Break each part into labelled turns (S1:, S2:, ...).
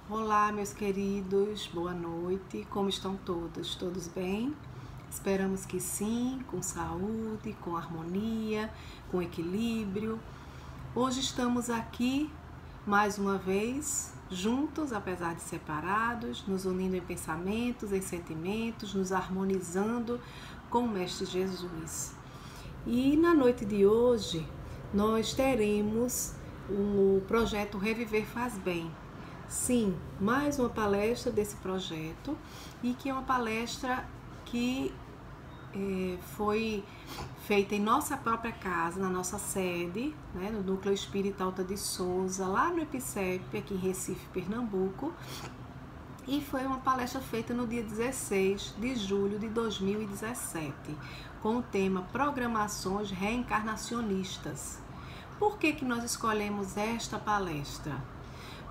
S1: Olá, meus queridos, boa noite. Como estão todos? Todos bem? Esperamos que sim, com saúde, com harmonia, com equilíbrio. Hoje estamos aqui mais uma vez, juntos, apesar de separados, nos unindo em pensamentos, em sentimentos, nos harmonizando com o Mestre Jesus. E na noite de hoje, nós teremos o projeto Reviver Faz Bem. Sim, mais uma palestra desse projeto, e que é uma palestra que foi feita em nossa própria casa, na nossa sede, né, no Núcleo Espírita Alta de Souza, lá no EPICEP, aqui em Recife, Pernambuco. E foi uma palestra feita no dia 16 de julho de 2017, com o tema Programações Reencarnacionistas. Por que nós escolhemos esta palestra?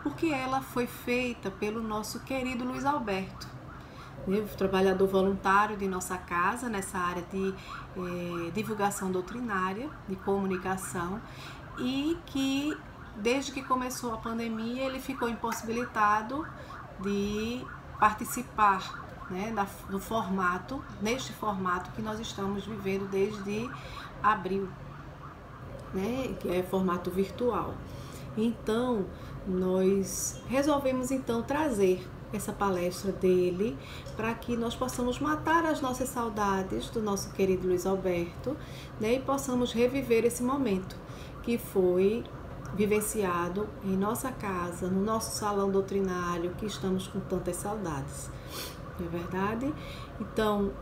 S1: Porque ela foi feita pelo nosso querido Luiz Alberto, trabalhador voluntário de nossa casa, nessa área de divulgação doutrinária, de comunicação, e que desde que começou a pandemia ele ficou impossibilitado de participar, né, do formato, neste formato que nós estamos vivendo desde abril, né, que é formato virtual. Então, nós resolvemos então trazer essa palestra dele para que nós possamos matar as nossas saudades do nosso querido Luiz Alberto, né, e possamos reviver esse momento que foi vivenciado em nossa casa, no nosso salão doutrinário, que estamos com tantas saudades. Não é verdade? Então,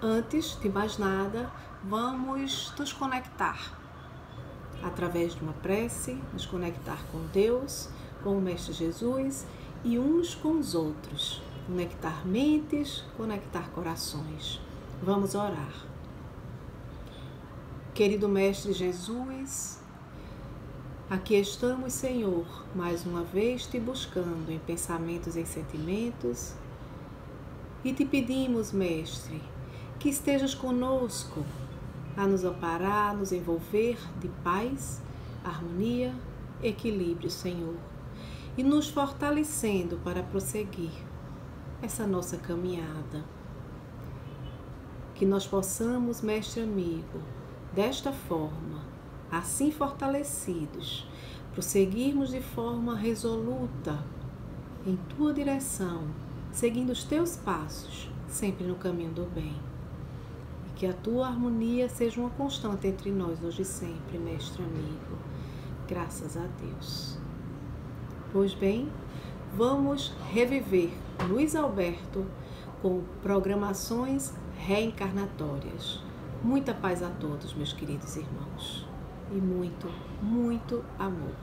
S1: antes de mais nada, vamos nos conectar através de uma prece, nos conectar com Deus, com o Mestre Jesus e uns com os outros. Conectar mentes, conectar corações. Vamos orar. Querido Mestre Jesus, aqui estamos, Senhor, mais uma vez te buscando em pensamentos e em sentimentos, e te pedimos, Mestre, que estejas conosco, a nos amparar, nos envolver de paz, harmonia, equilíbrio, Senhor, e nos fortalecendo para prosseguir essa nossa caminhada. Que nós possamos, Mestre amigo, desta forma, assim fortalecidos, prosseguirmos de forma resoluta em tua direção, seguindo os teus passos, sempre no caminho do bem. Que a tua harmonia seja uma constante entre nós hoje e sempre, Mestre amigo. Graças a Deus. Pois bem, vamos reviver Luiz Alberto com programações reencarnatórias. Muita paz a todos, meus queridos irmãos. E muito, muito amor.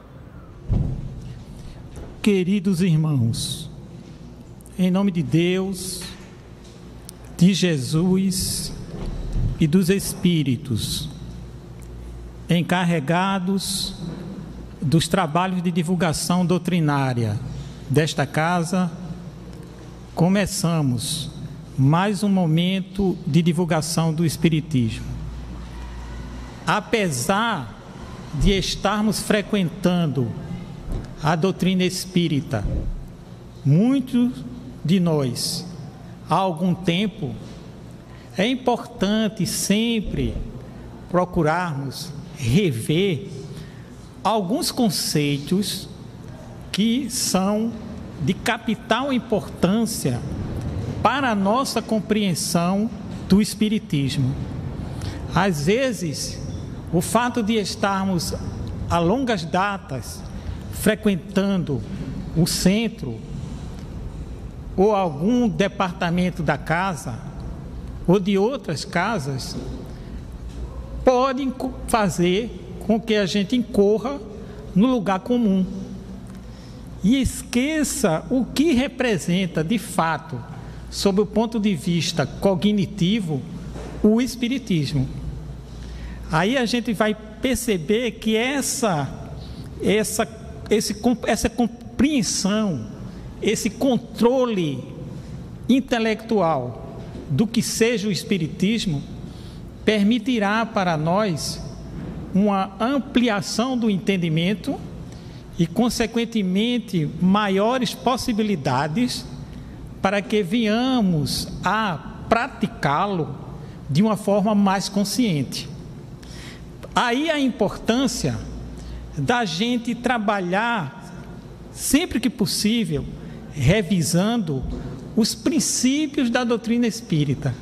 S2: Queridos irmãos, em nome de Deus, de Jesus e dos Espíritos encarregados dos trabalhos de divulgação doutrinária desta casa, começamos mais um momento de divulgação do Espiritismo. Apesar de estarmos frequentando a doutrina espírita, muitos de nós, há algum tempo, é importante sempre procurarmos rever alguns conceitos que são de capital importância para a nossa compreensão do Espiritismo. Às vezes, o fato de estarmos a longas datas frequentando o centro ou algum departamento da casa ou de outras casas, podem fazer com que a gente incorra no lugar comum e esqueça o que representa de fato, sob o ponto de vista cognitivo, o Espiritismo. Aí a gente vai perceber que essa compreensão, esse controle intelectual do que seja o Espiritismo, permitirá para nós uma ampliação do entendimento e, consequentemente, maiores possibilidades para que venhamos a praticá-lo de uma forma mais consciente. Aí a importância da gente trabalhar, sempre que possível, revisando os princípios da doutrina espírita.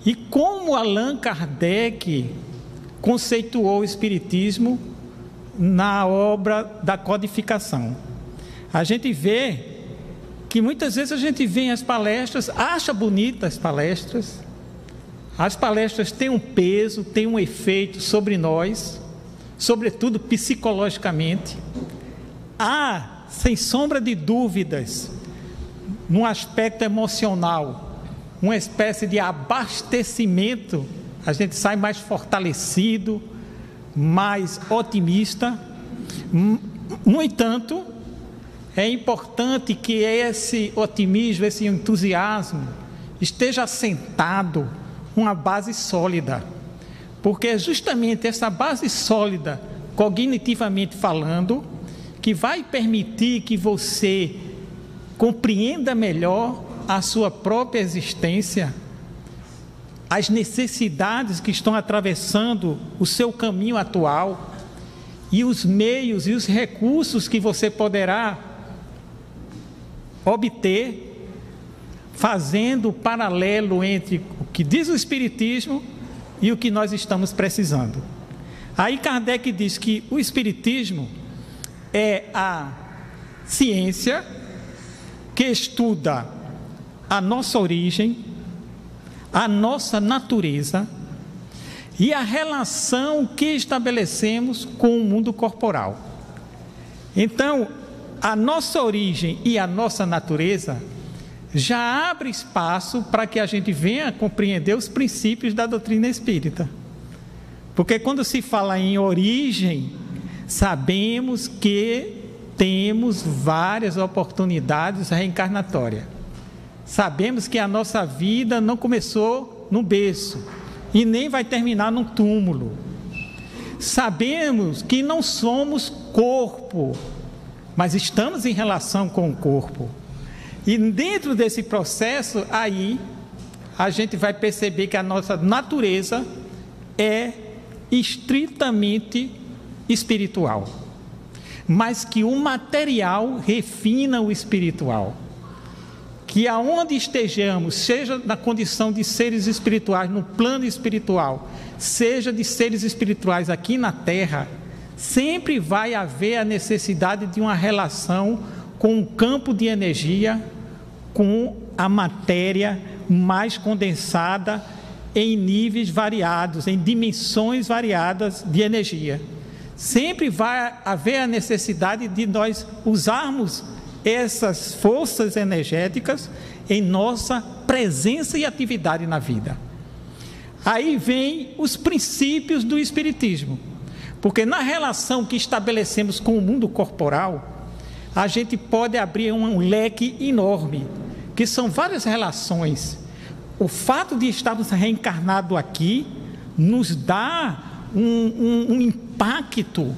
S2: E como Allan Kardec conceituou o Espiritismo na obra da codificação. A gente vê que muitas vezes a gente vê as palestras, acha bonitas as palestras têm um peso, têm um efeito sobre nós, sobretudo psicologicamente. Há, sem sombra de dúvidas, num aspecto emocional, uma espécie de abastecimento, a gente sai mais fortalecido, mais otimista. No entanto, é importante que esse otimismo, esse entusiasmo esteja assentado numa base sólida, porque é justamente essa base sólida, cognitivamente falando, que vai permitir que você compreenda melhor a sua própria existência, as necessidades que estão atravessando o seu caminho atual e os meios e os recursos que você poderá obter, fazendo o paralelo entre o que diz o Espiritismo e o que nós estamos precisando. Aí Kardec diz que o Espiritismo é a ciência que estuda a nossa origem, a nossa natureza e a relação que estabelecemos com o mundo corporal. Então, a nossa origem e a nossa natureza já abre espaço para que a gente venha a compreender os princípios da doutrina espírita. Porque quando se fala em origem, sabemos que temos várias oportunidades reencarnatórias. Sabemos que a nossa vida não começou no berço e nem vai terminar num túmulo. Sabemos que não somos corpo, mas estamos em relação com o corpo. E dentro desse processo, aí, a gente vai perceber que a nossa natureza é estritamente espiritual, mas que o material refina o espiritual. Que aonde estejamos, seja na condição de seres espirituais, no plano espiritual, seja de seres espirituais aqui na Terra, sempre vai haver a necessidade de uma relação com o campo de energia, com a matéria mais condensada em níveis variados, em dimensões variadas de energia. Sempre vai haver a necessidade de nós usarmos essas forças energéticas em nossa presença e atividade na vida. Aí vem os princípios do Espiritismo, porque na relação que estabelecemos com o mundo corporal, a gente pode abrir um leque enorme, que são várias relações. O fato de estarmos reencarnados aqui nos dá um impacto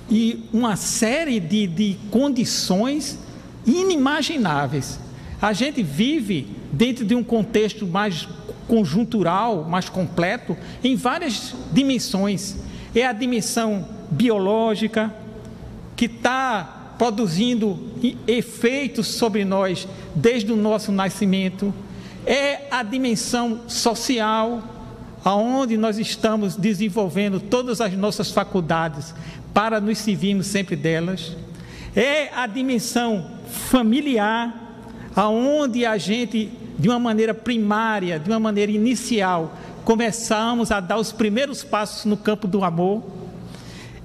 S2: e uma série de condições inimagináveis. A gente vive dentro de um contexto mais conjuntural, mais completo, em várias dimensões. É a dimensão biológica, que está produzindo efeitos sobre nós desde o nosso nascimento. É a dimensão social, aonde nós estamos desenvolvendo todas as nossas faculdades para nos servirmos sempre delas. É a dimensão familiar, aonde a gente, de uma maneira primária, de uma maneira inicial, começamos a dar os primeiros passos no campo do amor.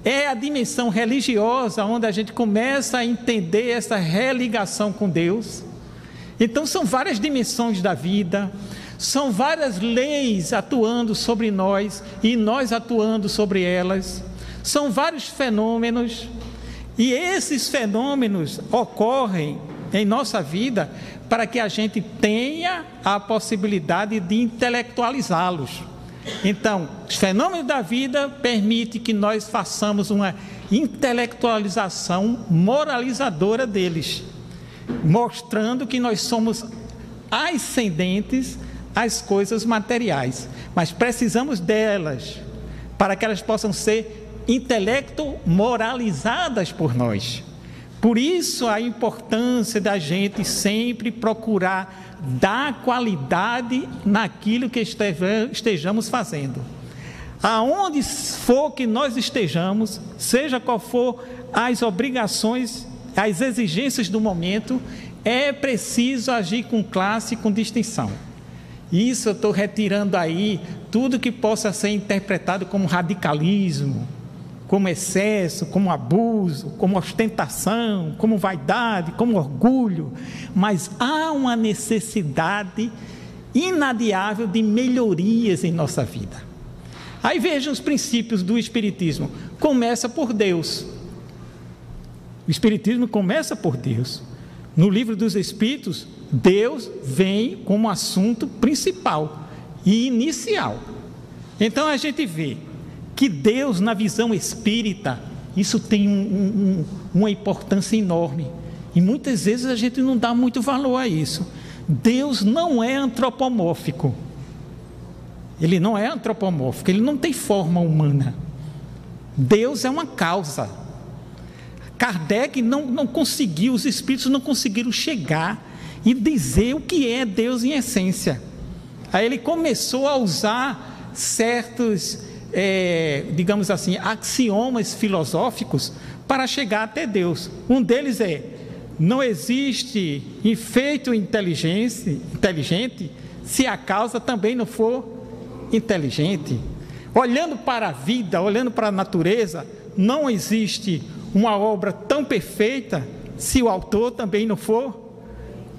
S2: É a dimensão religiosa, onde a gente começa a entender essa religação com Deus. Então são várias dimensões da vida, são várias leis atuando sobre nós e nós atuando sobre elas. São vários fenômenos, e esses fenômenos ocorrem em nossa vida para que a gente tenha a possibilidade de intelectualizá-los. Então, os fenômenos da vida permitem que nós façamos uma intelectualização moralizadora deles, mostrando que nós somos ascendentes às coisas materiais, mas precisamos delas para que elas possam ser intelecto-moralizadas por nós. Por isso a importância da gente sempre procurar dar qualidade naquilo que estejamos fazendo. Aonde for que nós estejamos, seja qual for as obrigações, as exigências do momento, é preciso agir com classe e com distinção. Isso eu estou retirando aí tudo que possa ser interpretado como radicalismo, como excesso, como abuso, como ostentação, como vaidade, como orgulho, mas há uma necessidade inadiável de melhorias em nossa vida. Aí vejam os princípios do Espiritismo. Começa por Deus. O Espiritismo começa por Deus. No Livro dos Espíritos, Deus vem como assunto principal e inicial. Então a gente vê que Deus, na visão espírita, isso tem uma importância enorme. E muitas vezes a gente não dá muito valor a isso. Deus não é antropomórfico. Ele não é antropomórfico, ele não tem forma humana. Deus é uma causa. Kardec não conseguiu, os espíritos não conseguiram chegar e dizer o que é Deus em essência. Aí ele começou a usar certos, digamos assim, axiomas filosóficos para chegar até Deus. Um deles é: não existe efeito inteligente se a causa também não for inteligente. Olhando para a vida, olhando para a natureza, não existe uma obra tão perfeita se o autor também não for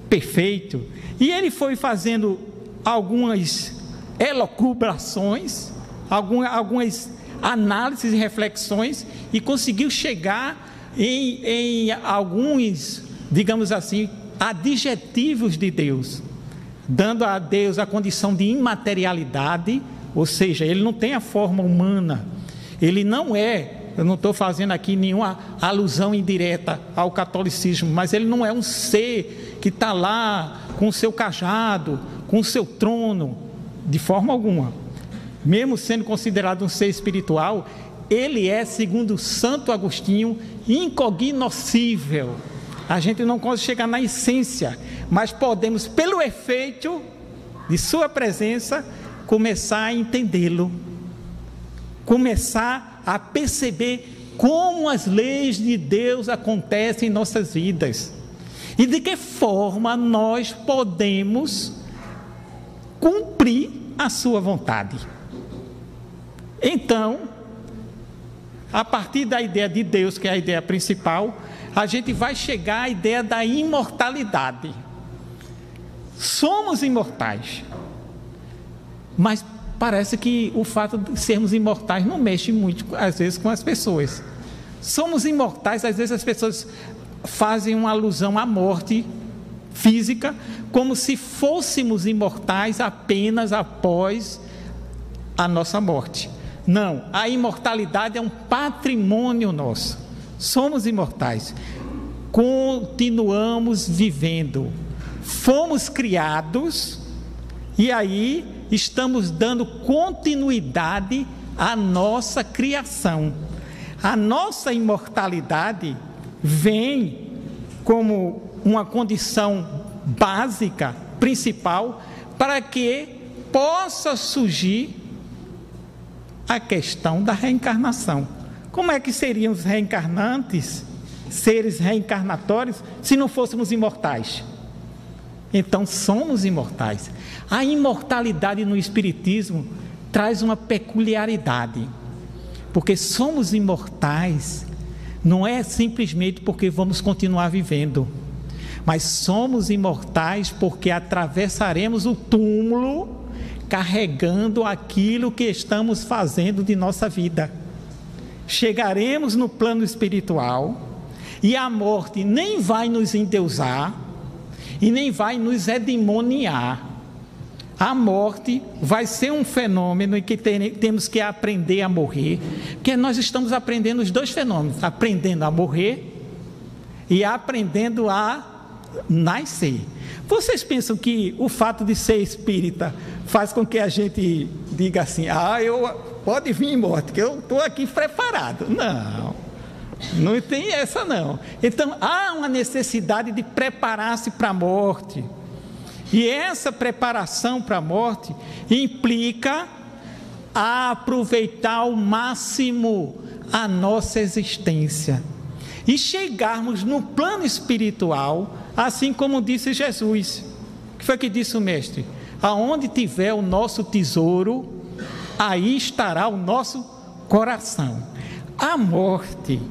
S2: perfeito. E ele foi fazendo algumas elucubrações, algumas análises e reflexões, e conseguiu chegar em alguns, digamos assim, adjetivos de Deus, dando a Deus a condição de imaterialidade, ou seja, ele não tem a forma humana, ele não é, eu não estou fazendo aqui nenhuma alusão indireta ao catolicismo, mas ele não é um ser que está lá com o seu cajado, com o seu trono, de forma alguma. Mesmo sendo considerado um ser espiritual, ele é, segundo Santo Agostinho, incognoscível. A gente não consegue chegar na essência, mas podemos, pelo efeito de sua presença, começar a entendê-lo, começar a perceber como as leis de Deus acontecem em nossas vidas e de que forma nós podemos cumprir a sua vontade. Então, a partir da ideia de Deus, que é a ideia principal, a gente vai chegar à ideia da imortalidade. Somos imortais, mas parece que o fato de sermos imortais não mexe muito, às vezes, com as pessoas. Somos imortais, às vezes as pessoas fazem uma alusão à morte física, como se fôssemos imortais apenas após a nossa morte. Não, a imortalidade é um patrimônio nosso. Somos imortais, continuamos vivendo, fomos criados e aí estamos dando continuidade à nossa criação. A nossa imortalidade vem como uma condição básica, principal, para que possa surgir a questão da reencarnação. Como é que seríamos reencarnantes, seres reencarnatórios, se não fôssemos imortais? Então somos imortais. A imortalidade no Espiritismo traz uma peculiaridade, porque somos imortais, não é simplesmente porque vamos continuar vivendo, mas somos imortais porque atravessaremos o túmulo carregando aquilo que estamos fazendo de nossa vida. Chegaremos no plano espiritual e a morte nem vai nos endeusar e nem vai nos edemoniar. a morte vai ser um fenômeno em que temos que aprender a morrer, porque nós estamos aprendendo os dois fenômenos, aprendendo a morrer e aprendendo a nascer. Vocês pensam que o fato de ser espírita faz com que a gente diga assim, pode vir morte, que eu estou aqui preparado? Não tem essa não. Então há uma necessidade de preparar-se para a morte. E essa preparação para a morte implica aproveitar ao máximo a nossa existência e chegarmos no plano espiritual, assim como disse Jesus. O que foi que disse o mestre? Aonde tiver o nosso tesouro, aí estará o nosso coração. A morte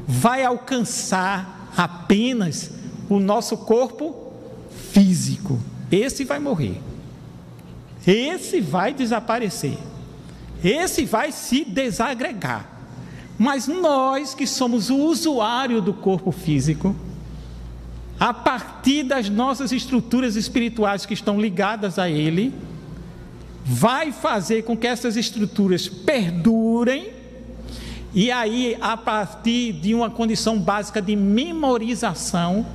S2: vai alcançar apenas o nosso corpo físico. Esse vai morrer, esse vai desaparecer, esse vai se desagregar. Mas nós que somos o usuário do corpo físico, a partir das nossas estruturas espirituais que estão ligadas a ele, vai fazer com que essas estruturas perdurem, e aí, a partir de uma condição básica de memorização,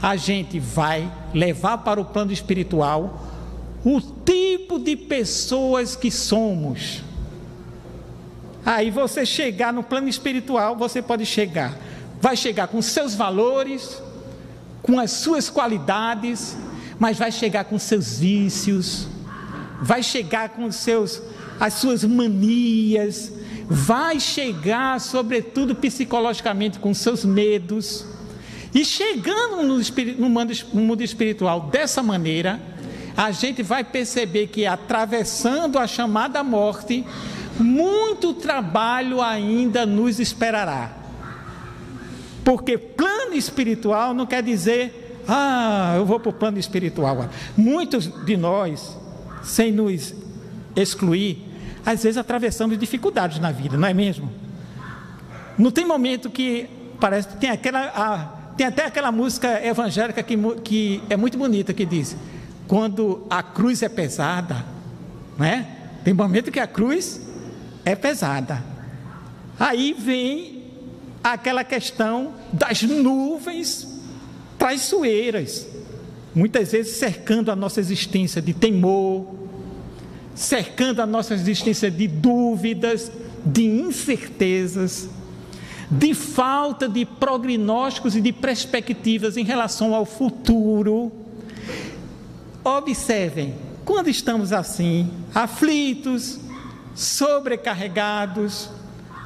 S2: a gente vai levar para o plano espiritual o tipo de pessoas que somos. Aí você chegar no plano espiritual, você pode chegar, vai chegar com seus valores, com as suas qualidades, mas vai chegar com seus vícios, vai chegar com as suas manias, vai chegar, sobretudo psicologicamente, com seus medos. E chegando no mundo espiritual dessa maneira, a gente vai perceber que, atravessando a chamada morte, muito trabalho ainda nos esperará. Porque plano espiritual não quer dizer, eu vou para o plano espiritual. Muitos de nós, sem nos excluir, às vezes atravessamos dificuldades na vida, não é mesmo? Não tem momento que parece que tem até aquela música evangélica que é muito bonita, que diz, quando a cruz é pesada, não é? Tem momento que a cruz é pesada. Aí vem aquela questão das nuvens traiçoeiras, muitas vezes cercando a nossa existência de temor, cercando a nossa existência de dúvidas, de incertezas, de falta de prognósticos e de perspectivas em relação ao futuro. Observem, quando estamos assim, aflitos, sobrecarregados,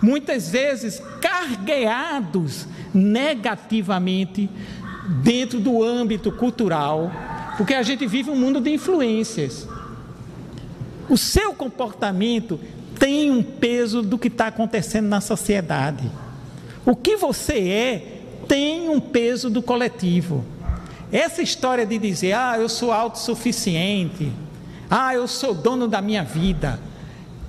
S2: muitas vezes carregados negativamente dentro do âmbito cultural, porque a gente vive um mundo de influências. O seu comportamento tem um peso do que está acontecendo na sociedade. O que você é tem um peso do coletivo. Essa história de dizer, eu sou autossuficiente, eu sou dono da minha vida,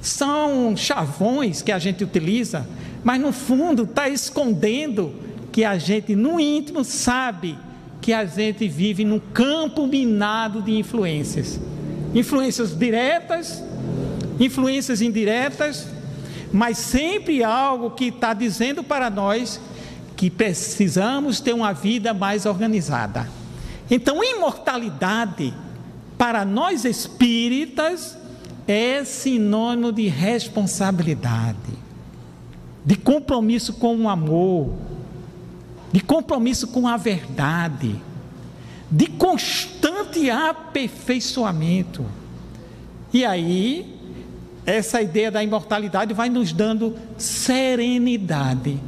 S2: são chavões que a gente utiliza, mas no fundo está escondendo que a gente, no íntimo, sabe que a gente vive num campo minado de influências. Influências diretas, influências indiretas, mas sempre algo que está dizendo para nós que precisamos ter uma vida mais organizada. Então, imortalidade, para nós espíritas, é sinônimo de responsabilidade, de compromisso com o amor, de compromisso com a verdade, de constante aperfeiçoamento. E aí, essa ideia da imortalidade vai nos dando serenidade.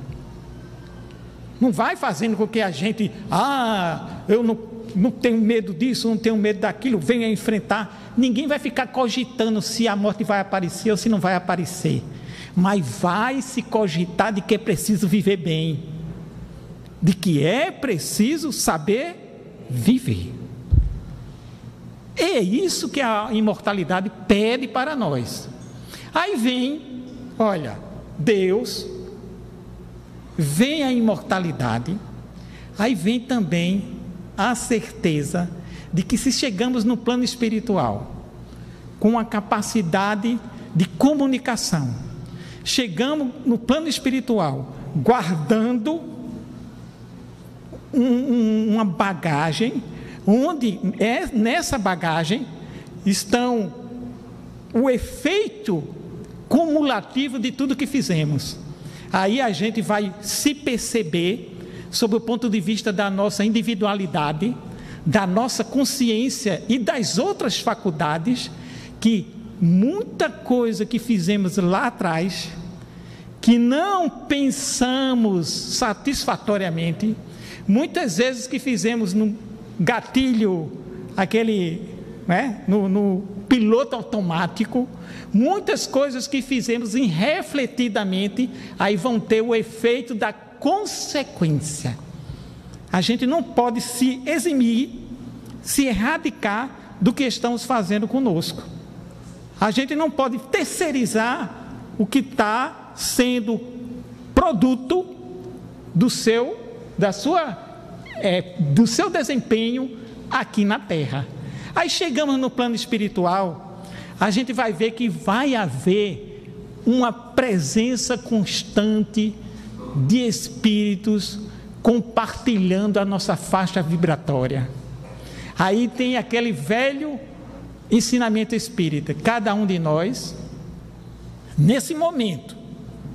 S2: Não vai fazendo com que a gente, eu não tenho medo disso, não tenho medo daquilo, venha enfrentar. Ninguém vai ficar cogitando se a morte vai aparecer ou se não vai aparecer. Mas vai se cogitar de que é preciso viver bem, de que é preciso saber viver. É isso que a imortalidade pede para nós. Aí vem, Deus, vem a imortalidade, aí vem também a certeza de que, se chegamos no plano espiritual, com a capacidade de comunicação. Chegamos no plano espiritual guardando uma bagagem, onde nessa bagagem estão o efeito cumulativo de tudo que fizemos. Aí a gente vai se perceber, sob o ponto de vista da nossa individualidade, da nossa consciência e das outras faculdades, que muita coisa que fizemos lá atrás, que não pensamos satisfatoriamente, muitas vezes que fizemos no gatilho, aquele, né, no piloto automático, muitas coisas que fizemos irrefletidamente, aí vão ter o efeito da consequência. A gente não pode se eximir, se erradicar do que estamos fazendo conosco. A gente não pode terceirizar o que está sendo produto do seu desempenho aqui na Terra. Aí chegamos no plano espiritual, a gente vai ver que vai haver uma presença constante de espíritos compartilhando a nossa faixa vibratória. Aí tem aquele velho ensinamento espírita: cada um de nós, nesse momento,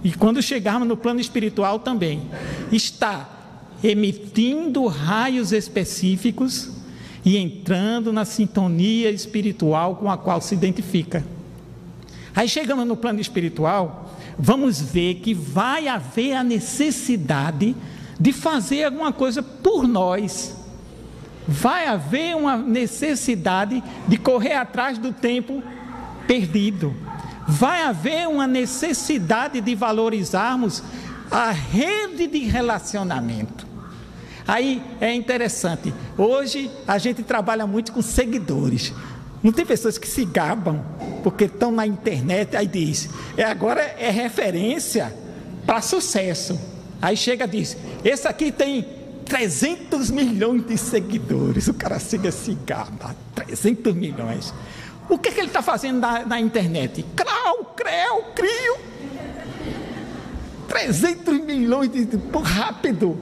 S2: e quando chegarmos no plano espiritual também, está emitindo raios específicos e entrando na sintonia espiritual com a qual se identifica. Aí chegamos no plano espiritual, vamos ver que vai haver a necessidade de fazer alguma coisa por nós. Vai haver uma necessidade de correr atrás do tempo perdido. Vai haver uma necessidade de valorizarmos a rede de relacionamento. Aí é interessante, hoje a gente trabalha muito com seguidores. Não tem pessoas que se gabam porque estão na internet, aí diz, agora é referência para sucesso. Aí chega e diz, esse aqui tem 300 milhões de seguidores. O cara chega assim, gaba, 300 milhões. O que ele está fazendo na internet? Crio. 300 milhões por rápido.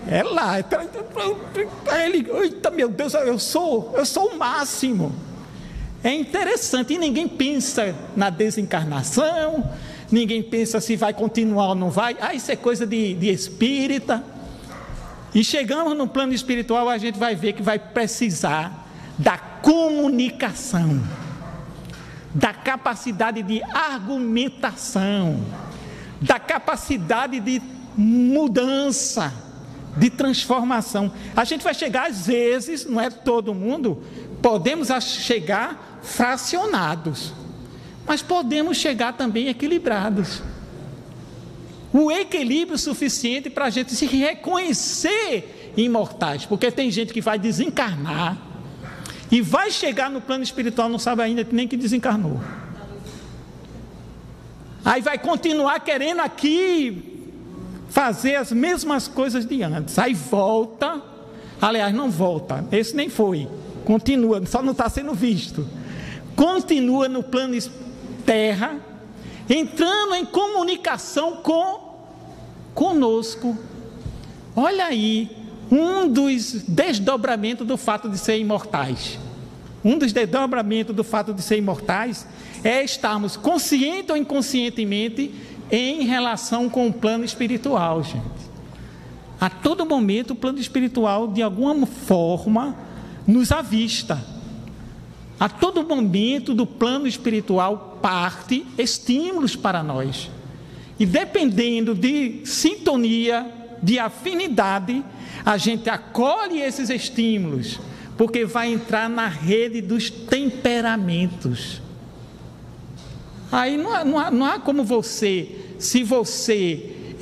S2: É lá. Ele, eita, meu Deus, eu sou o máximo. É interessante. E ninguém pensa na desencarnação, ninguém pensa se vai continuar ou não vai. Isso é coisa de espírita. E chegamos no plano espiritual, a gente vai ver que vai precisar da comunicação, da capacidade de argumentação, da capacidade de mudança, de transformação. A gente vai chegar, às vezes, não é todo mundo, podemos chegar fracionados, mas podemos chegar também equilibrados. O equilíbrio suficiente para a gente se reconhecer imortais, porque tem gente que vai desencarnar e vai chegar no plano espiritual, não sabe ainda nem que desencarnou. Aí vai continuar querendo aqui fazer as mesmas coisas de antes. Aí volta, aliás, não volta, esse nem foi, continua, só não está sendo visto. Continua no plano terra, entrando em comunicação conosco. Olha aí, um dos desdobramentos do fato de ser imortais. Um dos desdobramentos do fato de ser imortais é estarmos consciente ou inconscientemente em relação com o plano espiritual, gente. A todo momento o plano espiritual de alguma forma nos avista. A todo momento do plano espiritual parte estímulos para nós. E dependendo de sintonia, de afinidade, a gente acolhe esses estímulos, porque vai entrar na rede dos temperamentos. Aí não há como você, se você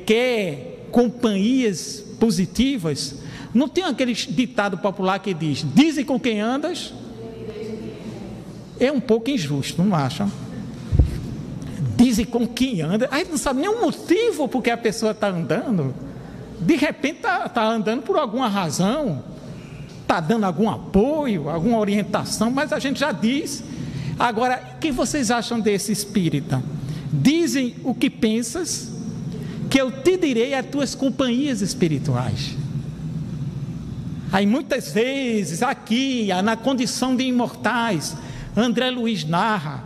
S2: quer companhias positivas, não tem aquele ditado popular que diz, dize com quem andas. É um pouco injusto, não acham? Dizem com quem anda, aí não sabe nem o motivo por que a pessoa está andando. De repente está andando por alguma razão, está dando algum apoio, alguma orientação, mas a gente já diz. Agora, o que vocês acham desse espírita? Dizem o que pensas, que eu te direi as tuas companhias espirituais. Aí muitas vezes aqui, na condição de imortais, André Luiz narra.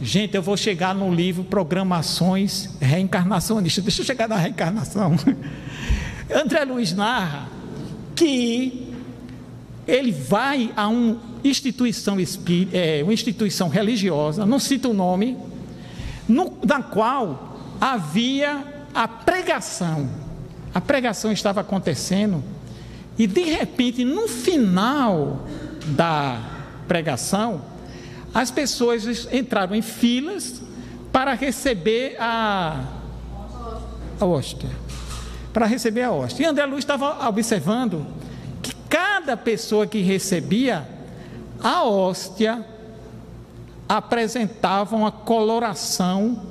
S2: Gente, eu vou chegar no livro Programações Reencarnacionistas. Deixa eu chegar na reencarnação. André Luiz narra que ele vai a uma instituição religiosa, não cita o nome, na qual havia a pregação. A pregação estava acontecendo e, de repente, no final da pregação, as pessoas entraram em filas para receber a hóstia. Para receber a hóstia. E André Luiz estava observando que cada pessoa que recebia a hóstia apresentava uma coloração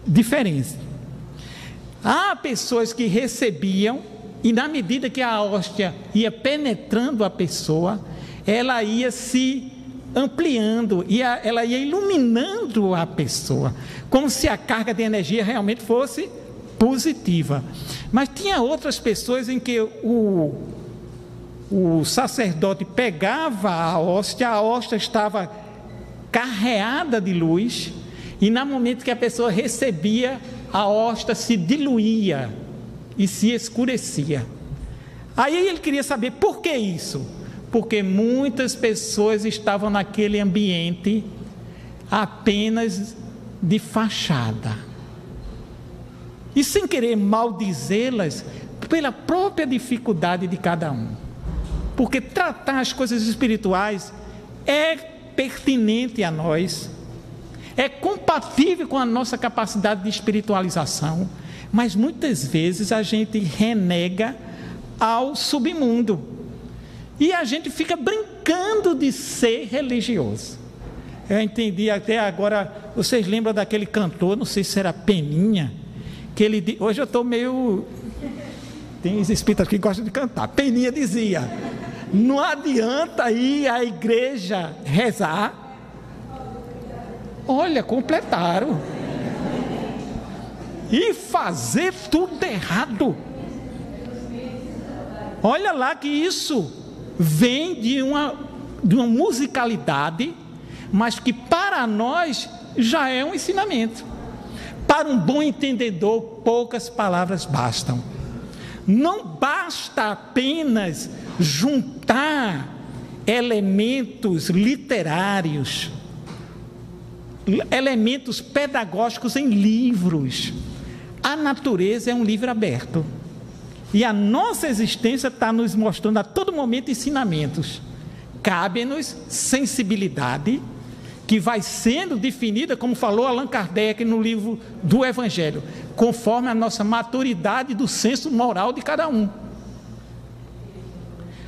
S2: diferente. Há pessoas que recebiam e, na medida que a hóstia ia penetrando a pessoa, ela ia se ampliando, ela ia iluminando a pessoa, como se a carga de energia realmente fosse positiva. Mas tinha outras pessoas em que o sacerdote pegava a hóstia estava carreada de luz, e no momento que a pessoa recebia, a hóstia se diluía e se escurecia. Aí ele queria saber por que isso? Porque muitas pessoas estavam naquele ambiente apenas de fachada. E sem querer maldizê-las, pela própria dificuldade de cada um. Porque tratar as coisas espirituais é pertinente a nós, é compatível com a nossa capacidade de espiritualização, mas muitas vezes a gente renega ao submundo. E a gente fica brincando de ser religioso. Eu entendi até agora, vocês lembram daquele cantor, não sei se era Peninha, que ele, hoje eu estou meio, tem espíritas que gostam de cantar. Peninha dizia: não adianta ir à igreja rezar. Olha, completaram. E fazer tudo errado. Olha lá que isso vem de uma musicalidade, mas que para nós já é um ensinamento. Para um bom entendedor, poucas palavras bastam. Não basta apenas juntar elementos literários, elementos pedagógicos em livros. A natureza é um livro aberto. E a nossa existência está nos mostrando a todo momento ensinamentos. Cabe-nos sensibilidade, que vai sendo definida, como falou Allan Kardec no livro do Evangelho, conforme a nossa maturidade do senso moral de cada um.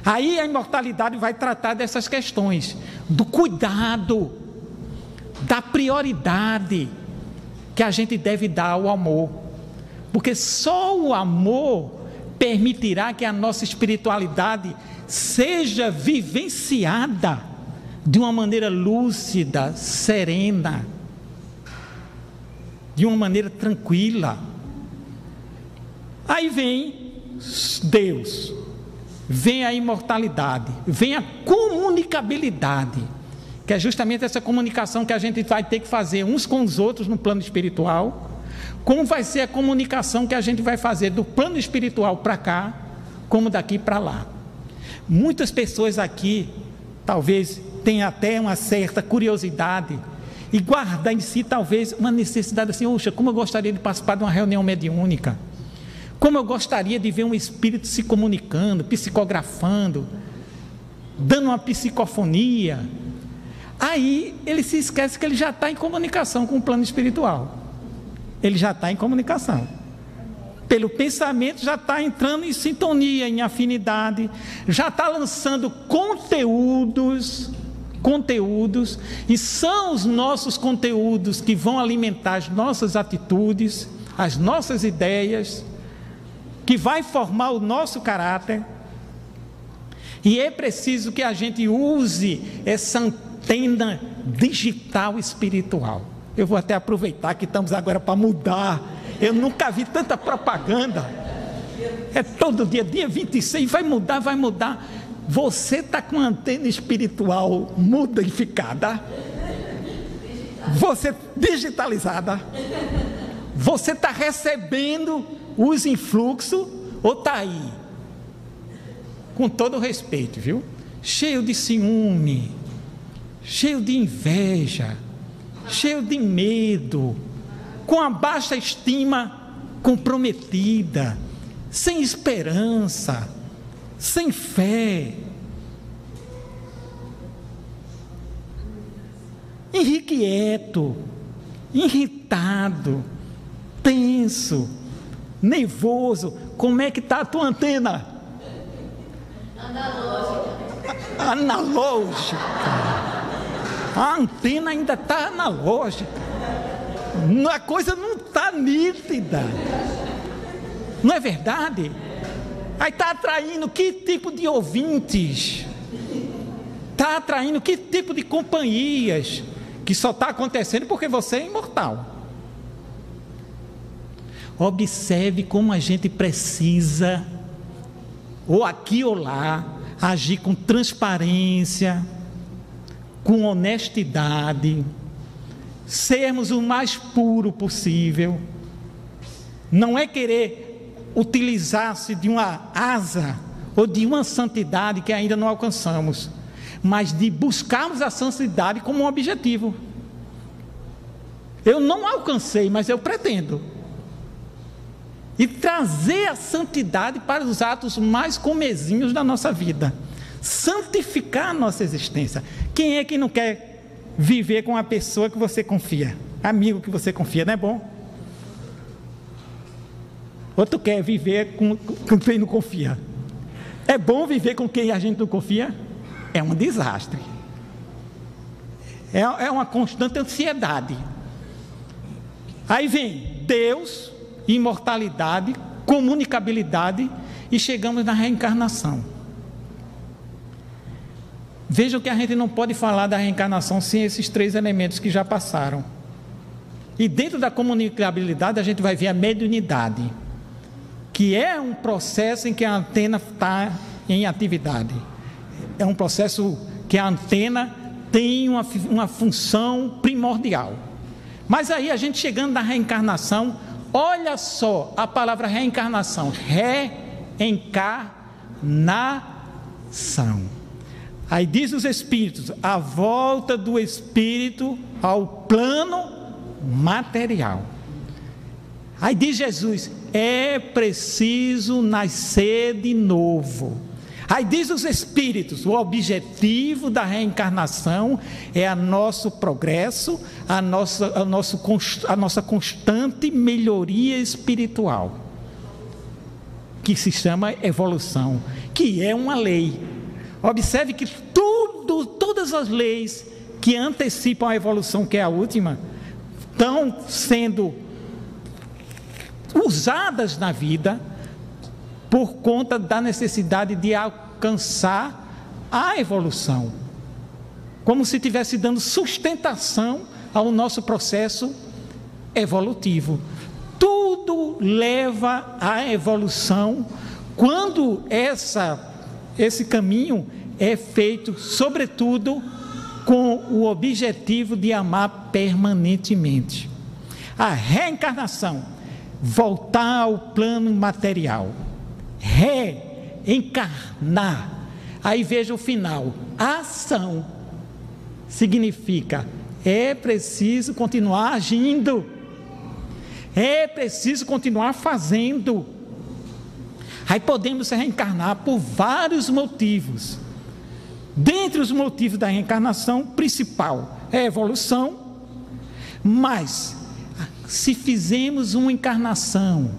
S2: Aí a imortalidade vai tratar dessas questões, do cuidado, da prioridade que a gente deve dar ao amor, porque só o amor permitirá que a nossa espiritualidade seja vivenciada de uma maneira lúcida, serena, de uma maneira tranquila. Aí vem Deus, vem a imortalidade, vem a comunicabilidade, que é justamente essa comunicação que a gente vai ter que fazer uns com os outros no plano espiritual. Como vai ser a comunicação que a gente vai fazer do plano espiritual para cá, como daqui para lá. Muitas pessoas aqui, talvez, tenham até uma certa curiosidade e guardam em si, talvez, uma necessidade assim: oxa, como eu gostaria de participar de uma reunião mediúnica, como eu gostaria de ver um espírito se comunicando, psicografando, dando uma psicofonia. Aí ele se esquece que ele já está em comunicação com o plano espiritual. Ele já está em comunicação. Pelo pensamento já está entrando em sintonia, em afinidade, já está lançando conteúdos, e são os nossos conteúdos que vão alimentar as nossas atitudes, as nossas ideias, que vai formar o nosso caráter. E é preciso que a gente use essa antena digital espiritual. Eu vou até aproveitar que estamos agora para mudar. Eu nunca vi tanta propaganda. É todo dia, dia 26, vai mudar, vai mudar. Você está com a antena espiritual modificada. Você digitalizada. Você está recebendo os influxos ou está aí? Com todo respeito, viu? Cheio de ciúme, cheio de inveja, cheio de medo, com a baixa estima comprometida, sem esperança, sem fé, irrequieto, irritado, tenso, nervoso. Como é que está a tua antena? Analógica. A antena ainda está analógica. A coisa não está nítida. Não é verdade? Aí está atraindo que tipo de ouvintes? Está atraindo que tipo de companhias? Que só está acontecendo porque você é imortal. Observe como a gente precisa, ou aqui ou lá, agir com transparência, com honestidade, sermos o mais puro possível. Não é querer utilizar-se de uma asa ou de uma santidade que ainda não alcançamos, mas de buscarmos a santidade como um objetivo. Eu não alcancei, mas eu pretendo. E trazer a santidade para os atos mais comezinhos da nossa vida. Santificar a nossa existência. Quem é que não quer viver com a pessoa que você confia? Amigo que você confia, não é bom? Ou tu quer viver com quem não confia? É bom viver com quem a gente não confia? É um desastre. É uma constante ansiedade. Aí vem Deus, imortalidade, comunicabilidade, e chegamos na reencarnação. Vejam que a gente não pode falar da reencarnação sem esses 3 elementos que já passaram. E dentro da comunicabilidade a gente vai ver a mediunidade, que é um processo em que a antena está em atividade. É um processo que a antena tem uma função primordial. Mas aí a gente chegando na reencarnação, olha só a palavra reencarnação, reencarnação. Aí diz os espíritos, a volta do espírito ao plano material. Aí diz Jesus, é preciso nascer de novo. Aí diz os espíritos, o objetivo da reencarnação é nosso progresso, a nossa constante melhoria espiritual, que se chama evolução, que é uma lei. Observe que todas as leis que antecipam a evolução, que é a última, estão sendo usadas na vida por conta da necessidade de alcançar a evolução, como se estivesse dando sustentação ao nosso processo evolutivo. Tudo leva à evolução quando esse caminho é feito, sobretudo, com o objetivo de amar permanentemente. A reencarnação, voltar ao plano material, reencarnar. Aí veja o final, ação significa é preciso continuar agindo, é preciso continuar fazendo. Aí podemos reencarnar por vários motivos. Dentre os motivos da reencarnação, principal é a evolução, mas se fizemos uma encarnação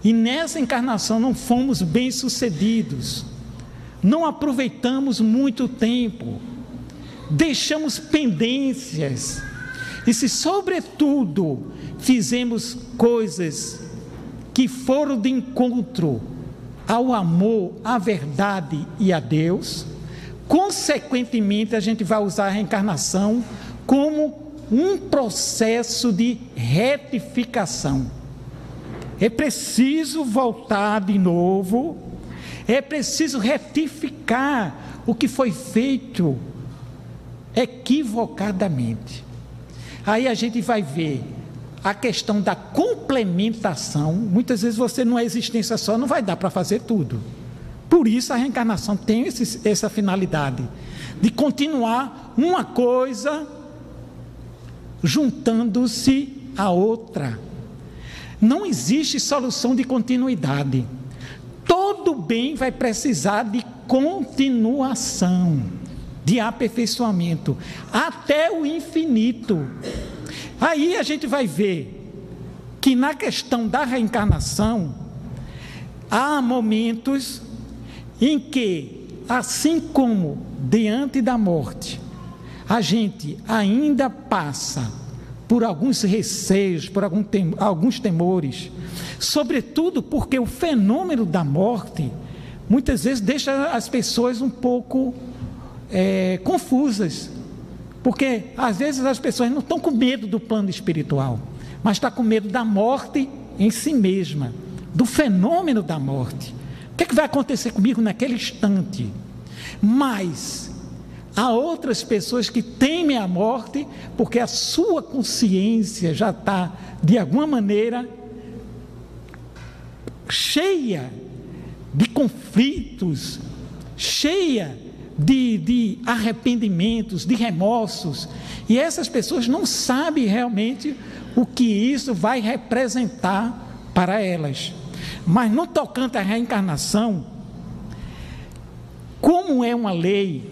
S2: e nessa encarnação não fomos bem-sucedidos, não aproveitamos muito tempo, deixamos pendências, e se sobretudo fizemos coisas que foram de encontro ao amor, à verdade e a Deus, Consequentemente, a gente vai usar a reencarnação como um processo de retificação. É preciso voltar de novo, é preciso retificar o que foi feito equivocadamente. Aí a gente vai ver a questão da complementação. Muitas vezes você, numa existência só, não vai dar para fazer tudo. Por isso a reencarnação tem essa finalidade de continuar uma coisa juntando-se a outra. Não existe solução de continuidade. Todo bem vai precisar de continuação, de aperfeiçoamento, até o infinito. Aí a gente vai ver que na questão da reencarnação, há momentos em que, assim como diante da morte, a gente ainda passa por alguns receios, por alguns temores, sobretudo porque o fenômeno da morte muitas vezes deixa as pessoas um pouco confusas, porque às vezes as pessoas não estão com medo do plano espiritual, mas estão com medo da morte em si mesma, do fenômeno da morte. O que é que vai acontecer comigo naquele instante? Mas há outras pessoas que temem a morte porque a sua consciência já está, de alguma maneira, cheia de conflitos, cheia de arrependimentos, de remorsos, e essas pessoas não sabem realmente o que isso vai representar para elas. Mas no tocante à reencarnação, como é uma lei,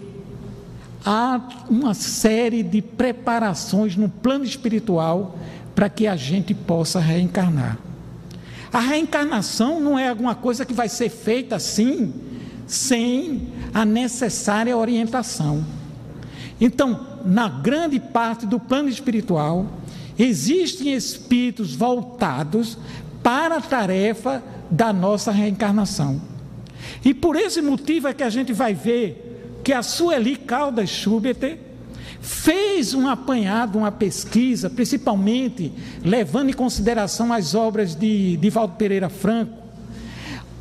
S2: há uma série de preparações no plano espiritual para que a gente possa reencarnar. A reencarnação não é alguma coisa que vai ser feita assim, sem a necessária orientação. Então, na grande parte do plano espiritual, existem espíritos voltados para a tarefa da nossa reencarnação. E por esse motivo é que a gente vai ver que a Sueli Caldas Schubert fez um apanhado, uma pesquisa, principalmente levando em consideração as obras de Divaldo Pereira Franco,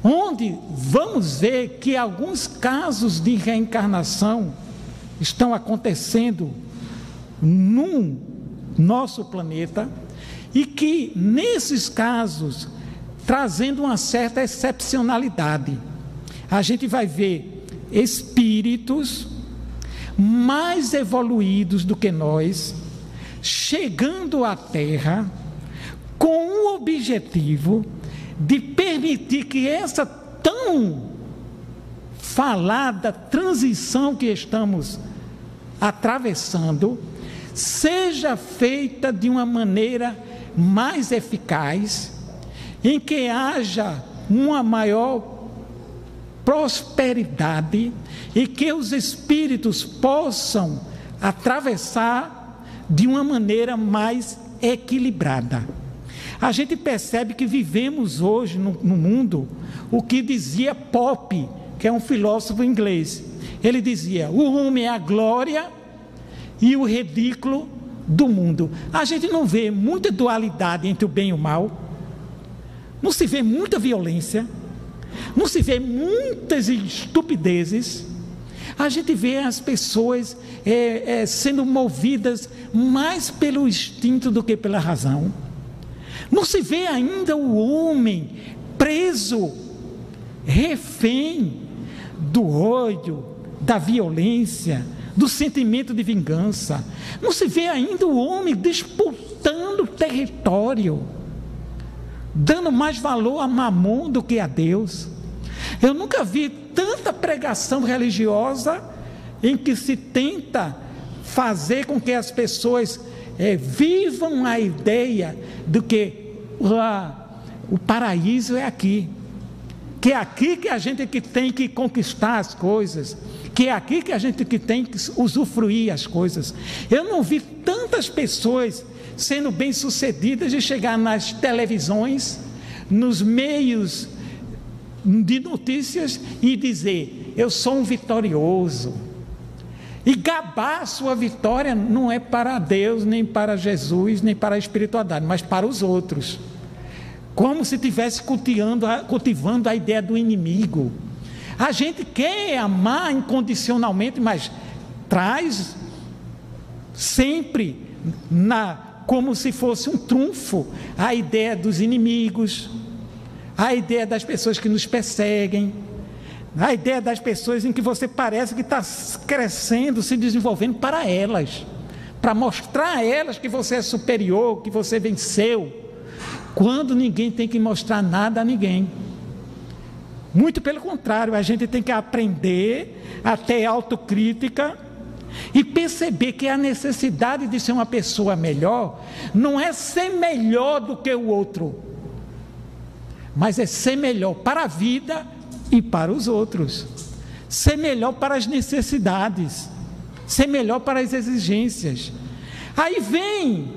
S2: onde vamos ver que alguns casos de reencarnação estão acontecendo no nosso planeta, e que nesses casos, trazendo uma certa excepcionalidade, a gente vai ver espíritos mais evoluídos do que nós, chegando à Terra com o objetivo de permitir que essa tão falada transição que estamos atravessando seja feita de uma maneira mais eficaz, em que haja uma maior prosperidade e que os espíritos possam atravessar de uma maneira mais equilibrada. A gente percebe que vivemos hoje no mundo o que dizia Pope, que é um filósofo inglês. Ele dizia: o homem é a glória e o ridículo do mundo. A gente não vê muita dualidade entre o bem e o mal, não se vê muita violência, não se vê muitas estupidezes. A gente vê as pessoas sendo movidas mais pelo instinto do que pela razão. Não se vê ainda o homem preso, refém do ódio, da violência, do sentimento de vingança. Não se vê ainda o homem disputando território, dando mais valor a Mamon do que a Deus. Eu nunca vi tanta pregação religiosa em que se tenta fazer com que as pessoas vivam a ideia de que o paraíso é aqui, que é aqui que a gente tem que conquistar as coisas, que é aqui que a gente tem que usufruir as coisas. Eu não vi tantas pessoas sendo bem-sucedidas de chegar nas televisões, nos meios de notícias e dizer: eu sou um vitorioso, E gabar a sua vitória não é para Deus, nem para Jesus, nem para a espiritualidade, mas para os outros. Como se estivesse cultivando a ideia do inimigo. A gente quer amar incondicionalmente, mas traz sempre como se fosse um trunfo a ideia dos inimigos, a ideia das pessoas que nos perseguem, a ideia das pessoas em que você parece que está crescendo, se desenvolvendo para elas, para mostrar a elas que você é superior, que você venceu, quando ninguém tem que mostrar nada a ninguém. Muito pelo contrário, a gente tem que aprender a ter autocrítica e perceber que a necessidade de ser uma pessoa melhor não é ser melhor do que o outro, mas é ser melhor para a vida e para os outros, ser melhor para as necessidades, ser melhor para as exigências. Aí vem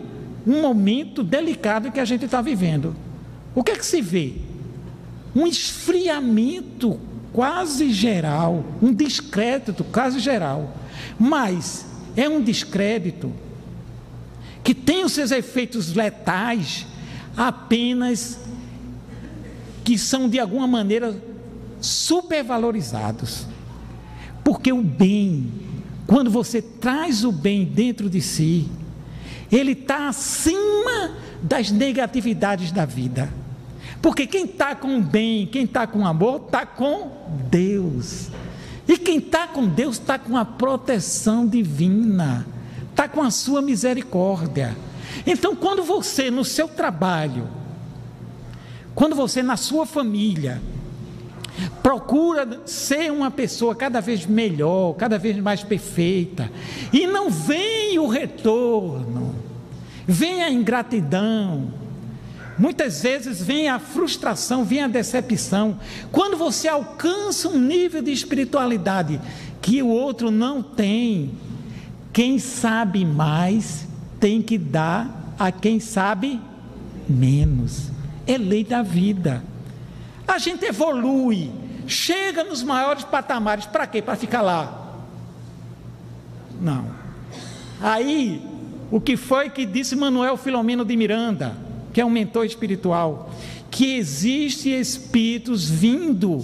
S2: um momento delicado que a gente está vivendo. O que é que se vê? Um esfriamento quase geral, um descrédito quase geral, mas é um descrédito que tem os seus efeitos letais apenas que são de alguma maneira supervalorizados, porque o bem, quando você traz o bem dentro de si, ele está acima das negatividades da vida, porque quem está com o bem, quem está com o amor, está com Deus, e quem está com Deus está com a proteção divina, está com a sua misericórdia. Então, quando você no seu trabalho, quando você na sua família procura ser uma pessoa cada vez melhor, cada vez mais perfeita, e não vem o retorno, vem a ingratidão, muitas vezes vem a frustração, vem a decepção. Quando você alcança um nível de espiritualidade que o outro não tem, quem sabe mais tem que dar a quem sabe menos. É lei da vida. A gente evolui, chega nos maiores patamares, para quê? Para ficar lá? Não. Aí, o que foi que disse Manuel Filomeno de Miranda, que é um mentor espiritual, que existe espíritos vindo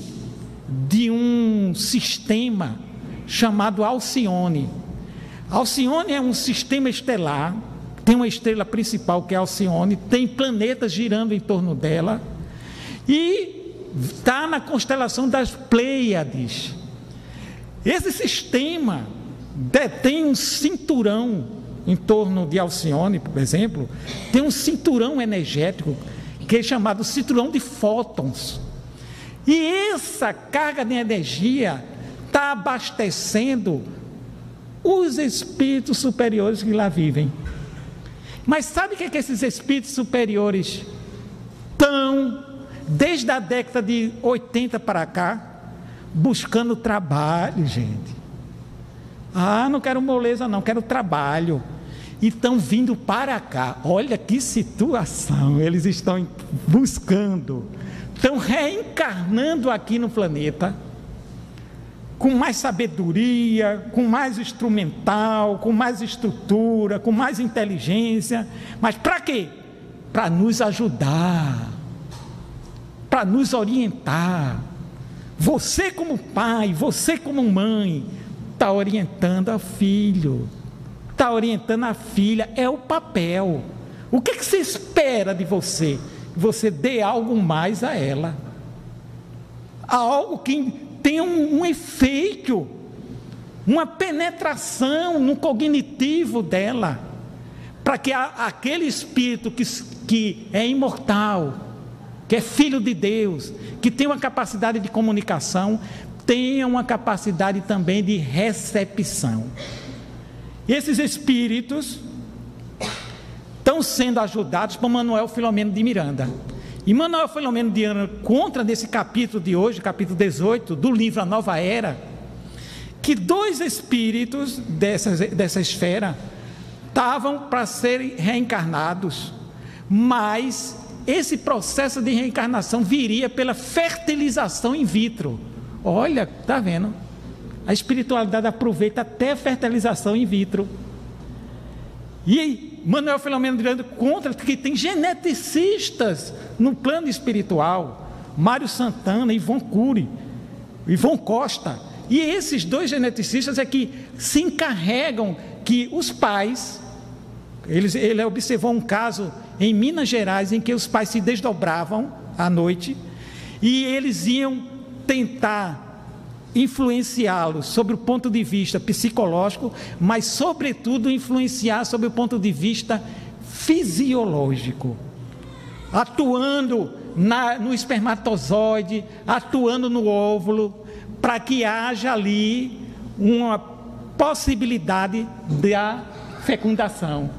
S2: de um sistema chamado Alcione. Alcione é um sistema estelar, tem uma estrela principal que é Alcione, tem planetas girando em torno dela, e está na constelação das Pleiades. Esse sistema detém um cinturão em torno de Alcione, por exemplo, tem um cinturão energético que é chamado cinturão de fótons, e essa carga de energia está abastecendo os espíritos superiores que lá vivem. Mas sabe o que é que esses espíritos superiores estão, desde a década de 80 para cá, buscando trabalho, gente? Não quero moleza não, quero trabalho. E estão vindo para cá. Olha que situação eles estão buscando. Estão reencarnando aqui no planeta, com mais sabedoria, com mais instrumental, com mais estrutura, com mais inteligência. Mas para quê? Para nos ajudar, para nos orientar. Você como pai, você como mãe, está orientando o filho, está orientando a filha, é o papel. O que você espera de você? Que você dê algo mais a ela, algo que tenha um efeito, uma penetração no cognitivo dela, para que aquele espírito que é imortal, que é filho de Deus, que tem uma capacidade de comunicação, tenha uma capacidade também de recepção. Esses espíritos estão sendo ajudados por Manuel Filomeno de Miranda. E Manuel Filomeno de Miranda conta nesse capítulo de hoje, capítulo 18, do livro A Nova Era, que 2 espíritos dessa esfera estavam para serem reencarnados, mas esse processo de reencarnação viria pela fertilização in vitro. Olha, está vendo? a espiritualidade aproveita até a fertilização in vitro. E Manuel Filomeno Miranda conta que tem geneticistas no plano espiritual, Mário Santana, Ivon Cury, Ivon Costa, e esses dois geneticistas é que se encarregam que os pais, ele observou um caso em Minas Gerais em que os pais se desdobravam à noite e eles iam tentar influenciá-los sobre o ponto de vista psicológico, mas sobretudo influenciar sobre o ponto de vista fisiológico, atuando no espermatozoide, atuando no óvulo, para que haja ali uma possibilidade da fecundação.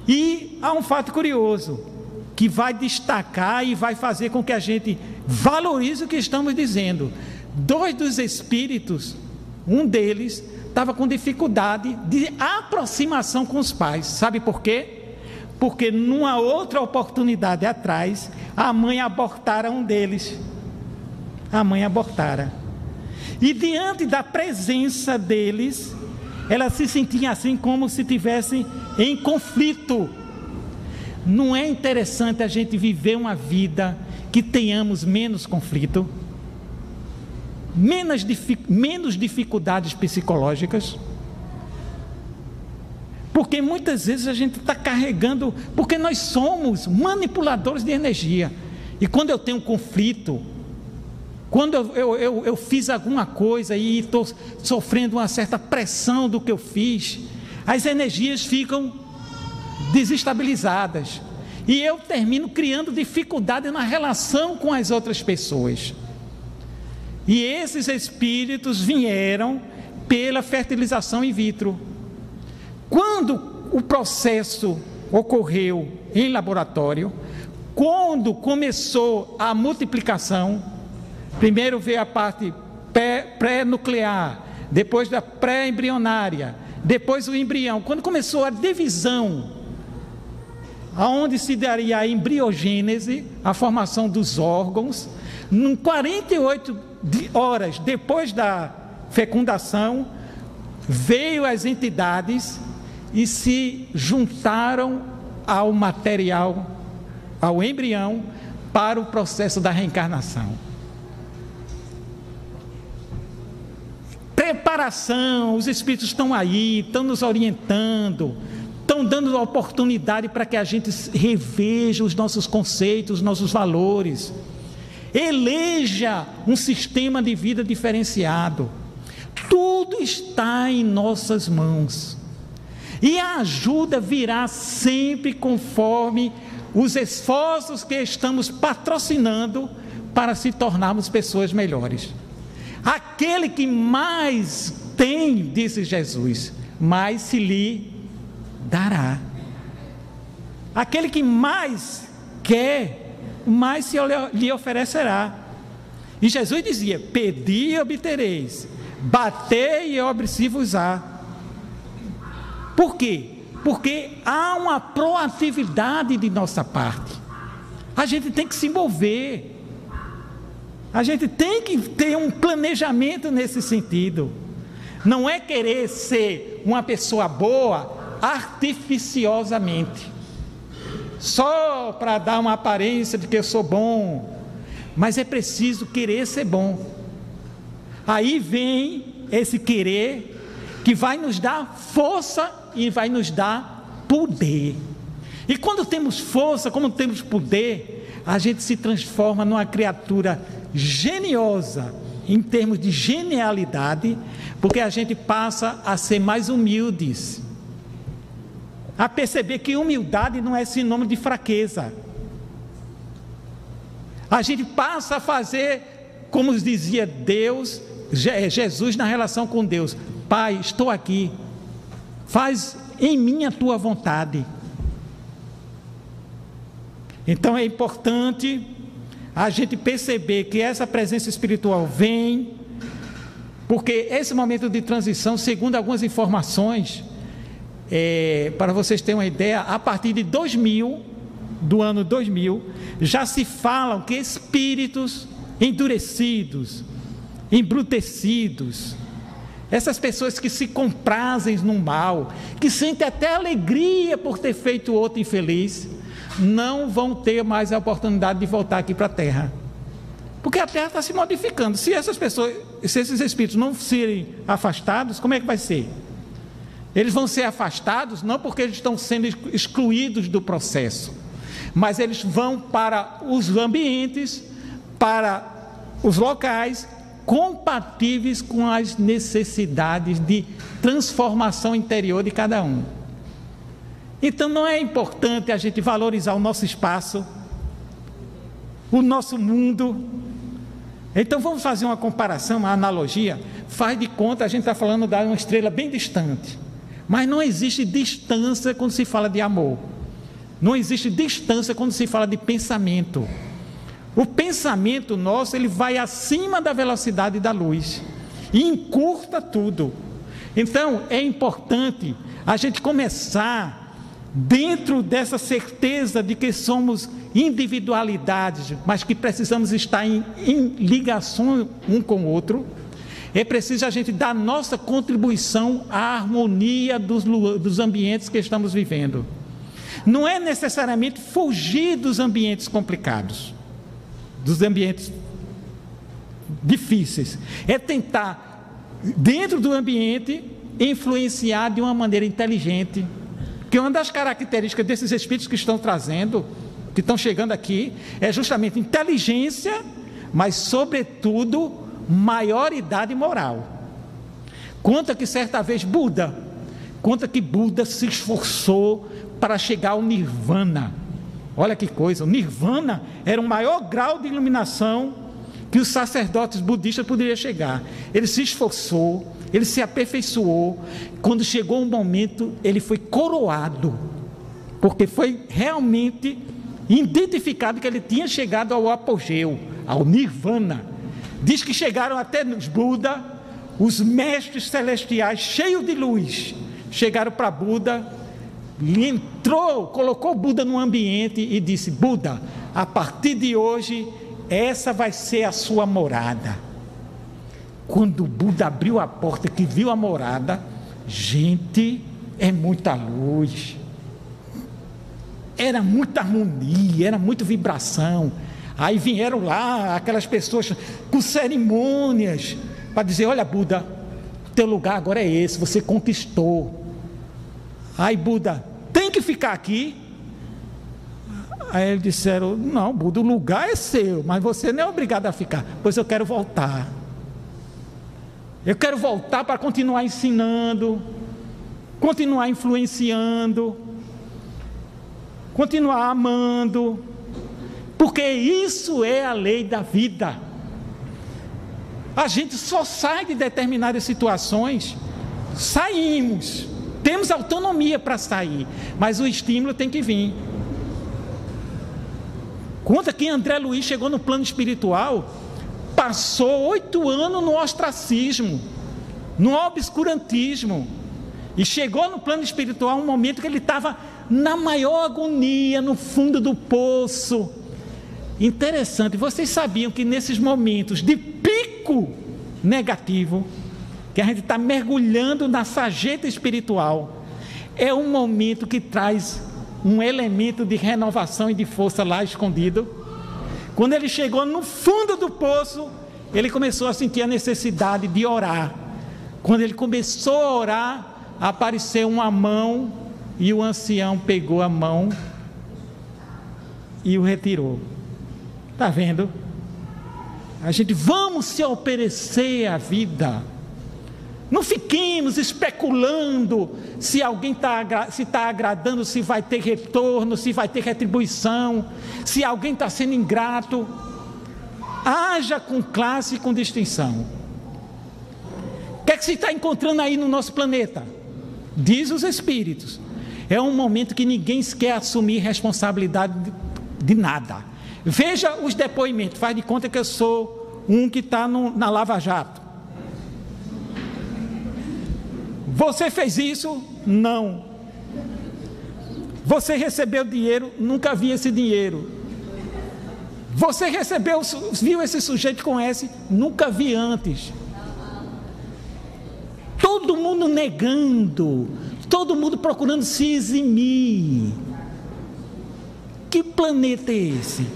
S2: E há um fato curioso que vai destacar e vai fazer com que a gente valorize o que estamos dizendo. 2 dos espíritos, um deles estava com dificuldade de aproximação com os pais. Sabe por quê? Porque numa outra oportunidade atrás, a mãe abortara um deles. A mãe abortara. E diante da presença deles, ela se sentia assim como se estivesse em conflito. Não é interessante a gente viver uma vida que tenhamos menos conflito, menos dificuldades psicológicas? Porque muitas vezes a gente está carregando, porque nós somos manipuladores de energia. E quando eu tenho um conflito, quando eu fiz alguma coisa e estou sofrendo uma certa pressão do que eu fiz, as energias ficam desestabilizadas. E eu termino criando dificuldade na relação com as outras pessoas. E esses espíritos vieram pela fertilização in vitro. Quando o processo ocorreu em laboratório, quando começou a multiplicação, primeiro veio a parte pré-nuclear, depois da pré-embrionária, depois o embrião. Quando começou a divisão, aonde se daria a embriogênese, a formação dos órgãos, em 48 horas depois da fecundação, veio as entidades e se juntaram ao material, ao embrião, para o processo da reencarnação. Preparação, os espíritos estão aí, estão nos orientando, estão dando a oportunidade para que a gente reveja os nossos conceitos, os nossos valores, eleja um sistema de vida diferenciado. Tudo está em nossas mãos, e a ajuda virá sempre conforme os esforços que estamos patrocinando para se tornarmos pessoas melhores. Aquele que mais tem, disse Jesus, mais se lhe dará. Aquele que mais quer, mais se lhe oferecerá. E Jesus dizia: pedi e obtereis, batei e obri-se-vos-á. Por quê? Porque há uma proatividade de nossa parte. A gente tem que se envolver. A gente tem que ter um planejamento nesse sentido. Não é querer ser uma pessoa boa artificiosamente, só para dar uma aparência de que eu sou bom. Mas é preciso querer ser bom. Aí vem esse querer que vai nos dar força e vai nos dar poder. E quando temos força, como temos poder, a gente se transforma numa criatura geniosa, em termos de genialidade, porque a gente passa a ser mais humildes, a perceber que humildade não é sinônimo de fraqueza. A gente passa a fazer, como dizia Deus, Jesus na relação com Deus: Pai, estou aqui, faz em mim a tua vontade. Então é importante a gente perceber que essa presença espiritual vem, porque esse momento de transição, segundo algumas informações, para vocês terem uma ideia, a partir de 2000, do ano 2000, já se falam que espíritos endurecidos, embrutecidos, Essas pessoas que se comprazem no mal, que sentem até alegria por ter feito outro infeliz, não vão ter mais a oportunidade de voltar aqui para a Terra. Porque a Terra está se modificando. Se esses espíritos não serem afastados, como é que vai ser? Eles vão ser afastados não porque eles estão sendo excluídos do processo, mas eles vão para os ambientes, para os locais compatíveis com as necessidades de transformação interior de cada um. Então não é importante a gente valorizar o nosso espaço, o nosso mundo. Então vamos fazer uma comparação, uma analogia. Faz de conta, a gente está falando de uma estrela bem distante, mas não existe distância quando se fala de amor, não existe distância quando se fala de pensamento. O pensamento nosso, ele vai acima da velocidade da luz e encurta tudo. Então é importante a gente começar dentro dessa certeza de que somos individualidades, mas que precisamos estar em ligação um com o outro. É preciso a gente dar nossa contribuição à harmonia dos ambientes que estamos vivendo. Não é necessariamente fugir dos ambientes complicados, dos ambientes difíceis, é tentar, dentro do ambiente, influenciar de uma maneira inteligente, que uma das características desses espíritos que estão trazendo, que estão chegando aqui, é justamente inteligência, mas sobretudo maioridade moral. Conta que certa vez Buda se esforçou para chegar ao Nirvana. Olha que coisa, o Nirvana era o maior grau de iluminação que os sacerdotes budistas poderiam chegar. Ele se esforçou, ele se aperfeiçoou. Quando chegou um momento, ele foi coroado, porque foi realmente identificado que ele tinha chegado ao apogeu, ao Nirvana. Diz que chegaram até nos Buda, os mestres celestiais cheios de luz, chegaram para Buda, entrou, colocou Buda no ambiente e disse: Buda, a partir de hoje, essa vai ser a sua morada. Quando Buda abriu a porta, que viu a morada, gente, é muita luz, era muita harmonia, era muita vibração. Aí vieram lá aquelas pessoas com cerimônias para dizer: olha, Buda, o teu lugar agora é esse, você conquistou. Aí Buda, tem que ficar aqui? Aí eles disseram: não, Buda, o lugar é seu, mas você não é obrigado a ficar. Pois eu quero voltar. Eu quero voltar para continuar ensinando, continuar influenciando, continuar amando, porque isso é a lei da vida. A gente só sai de determinadas situações, saímos, temos autonomia para sair, mas o estímulo tem que vir. Conta que André Luiz chegou no plano espiritual, passou 8 anos no ostracismo, no obscurantismo, e chegou no plano espiritual um momento que ele estava na maior agonia, no fundo do poço. Interessante, vocês sabiam que nesses momentos de pico negativo, que a gente está mergulhando na sarjeta espiritual, é um momento que traz um elemento de renovação e de força lá escondido. Quando ele chegou no fundo do poço, ele começou a sentir a necessidade de orar. Quando ele começou a orar, apareceu uma mão, e o ancião pegou a mão e o retirou. Está vendo? A gente, vamos se oferecer à vida. Não fiquemos especulando se alguém está agradando, se vai ter retorno, se vai ter retribuição, se alguém está sendo ingrato. Haja com classe e com distinção. O que é que se está encontrando aí no nosso planeta? Diz os espíritos, é um momento que ninguém quer assumir responsabilidade de nada. Veja os depoimentos, faz de conta que eu sou um que está na Lava Jato. Você fez isso? Não. Você recebeu dinheiro? Nunca vi esse dinheiro. Você viu esse sujeito com esse? Nunca vi antes. todo mundo negando, todo mundo procurando se eximir. Que planeta é esse?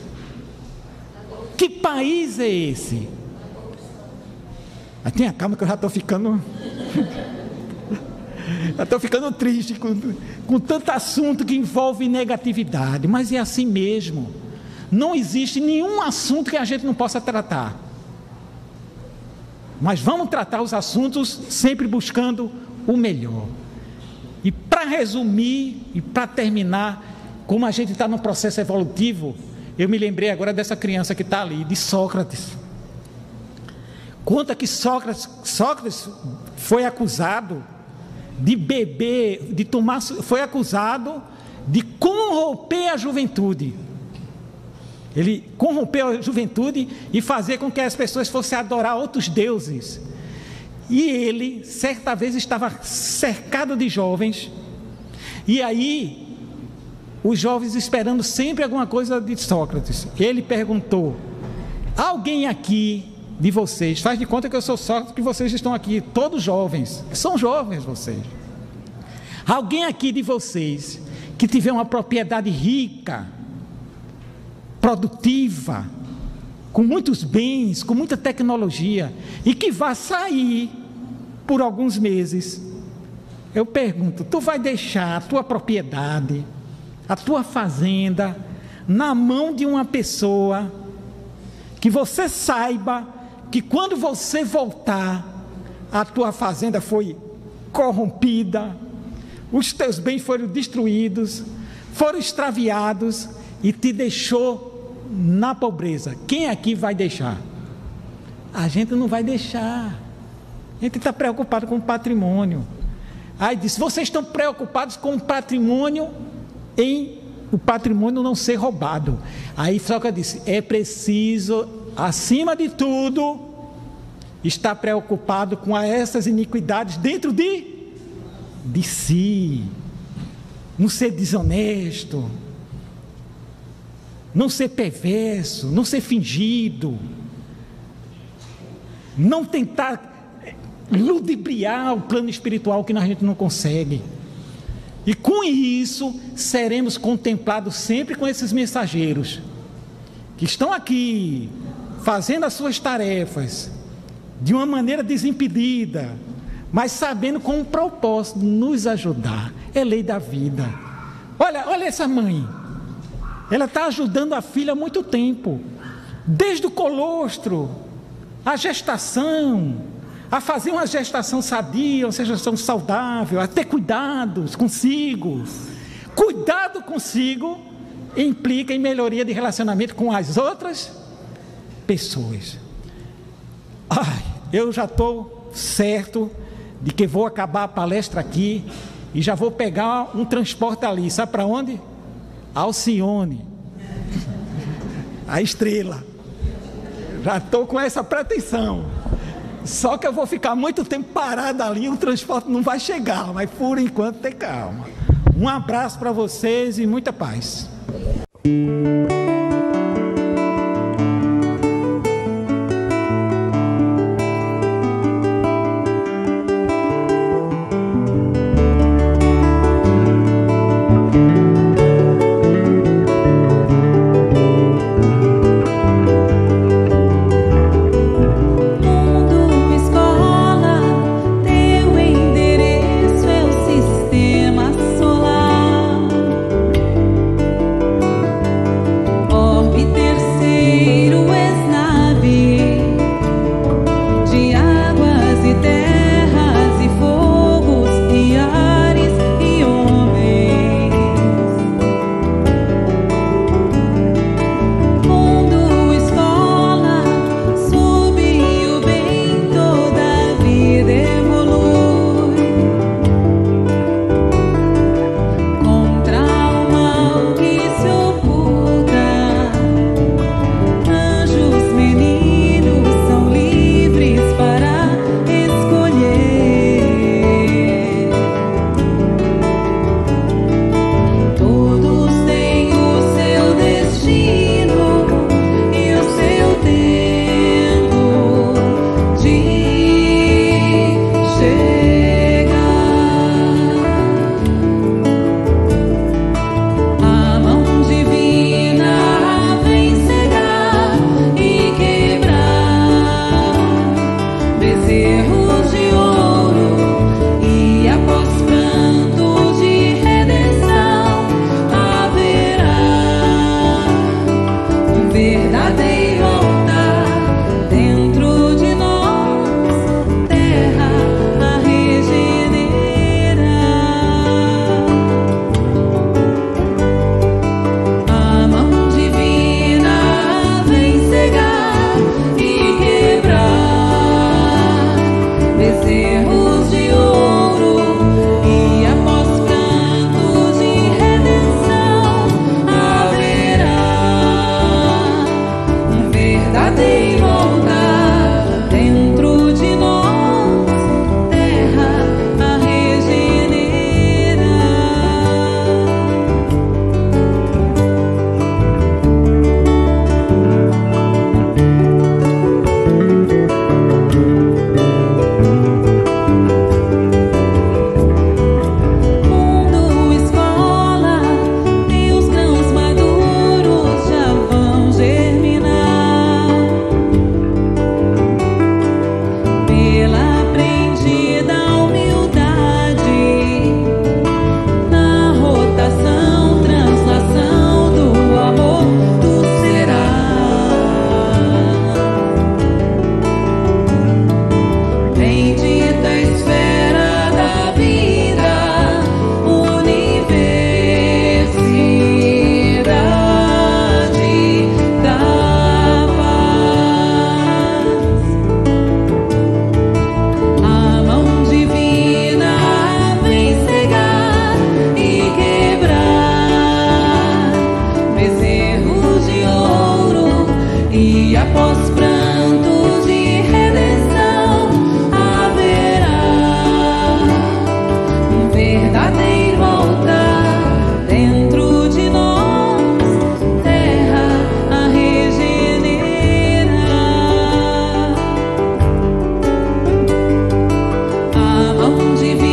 S2: Que país é esse? Mas tenha calma que eu já estou ficando triste com tanto assunto que envolve negatividade. Mas é assim mesmo. Não existe nenhum assunto que a gente não possa tratar. Mas vamos tratar os assuntos sempre buscando o melhor. E para resumir e para terminar, como a gente está num processo evolutivo, eu me lembrei agora dessa criança que está ali, de Sócrates. Conta que Sócrates foi acusado de beber, foi acusado de corromper a juventude. Ele corrompeu a juventude e fazer com que as pessoas fossem adorar outros deuses. E ele, certa vez, estava cercado de jovens, e aí, os jovens esperando sempre alguma coisa de Sócrates. Ele perguntou: alguém aqui de vocês, faz de conta que eu sou Sócrates, que vocês estão aqui, todos jovens, são jovens vocês. Alguém aqui de vocês que tiver uma propriedade rica, produtiva, com muitos bens, com muita tecnologia, e que vá sair por alguns meses, eu pergunto: tu vai deixar a tua propriedade, a tua fazenda, na mão de uma pessoa que você saiba que quando você voltar, a tua fazenda foi corrompida, os teus bens foram destruídos, foram extraviados e te deixou na pobreza? Quem aqui vai deixar? A gente não vai deixar. A gente está preocupado com o patrimônio. Aí disse: vocês estão preocupados com o patrimônio, em o patrimônio não ser roubado. Aí Sócrates disse: é preciso, acima de tudo, estar preocupado com essas iniquidades dentro de si. Não ser desonesto, não ser perverso, não ser fingido, não tentar ludibriar o plano espiritual que a gente não consegue. E com isso seremos contemplados sempre com esses mensageiros que estão aqui fazendo as suas tarefas de uma maneira desimpedida, mas sabendo com um propósito: nos ajudar. É lei da vida. Olha essa mãe, ela está ajudando a filha há muito tempo, desde o colostro, a gestação, a fazer uma gestação sadia, uma gestação saudável, a ter cuidados consigo. Cuidado consigo implica em melhoria de relacionamento com as outras pessoas. Eu já estou certo de que vou acabar a palestra aqui e já vou pegar um transporte ali. Sabe para onde? Alcione, a estrela. Já estou com essa pretensão. Só que eu vou ficar muito tempo parado ali, o transporte não vai chegar, mas por enquanto tem calma. Um abraço para vocês e muita paz.
S3: onde vi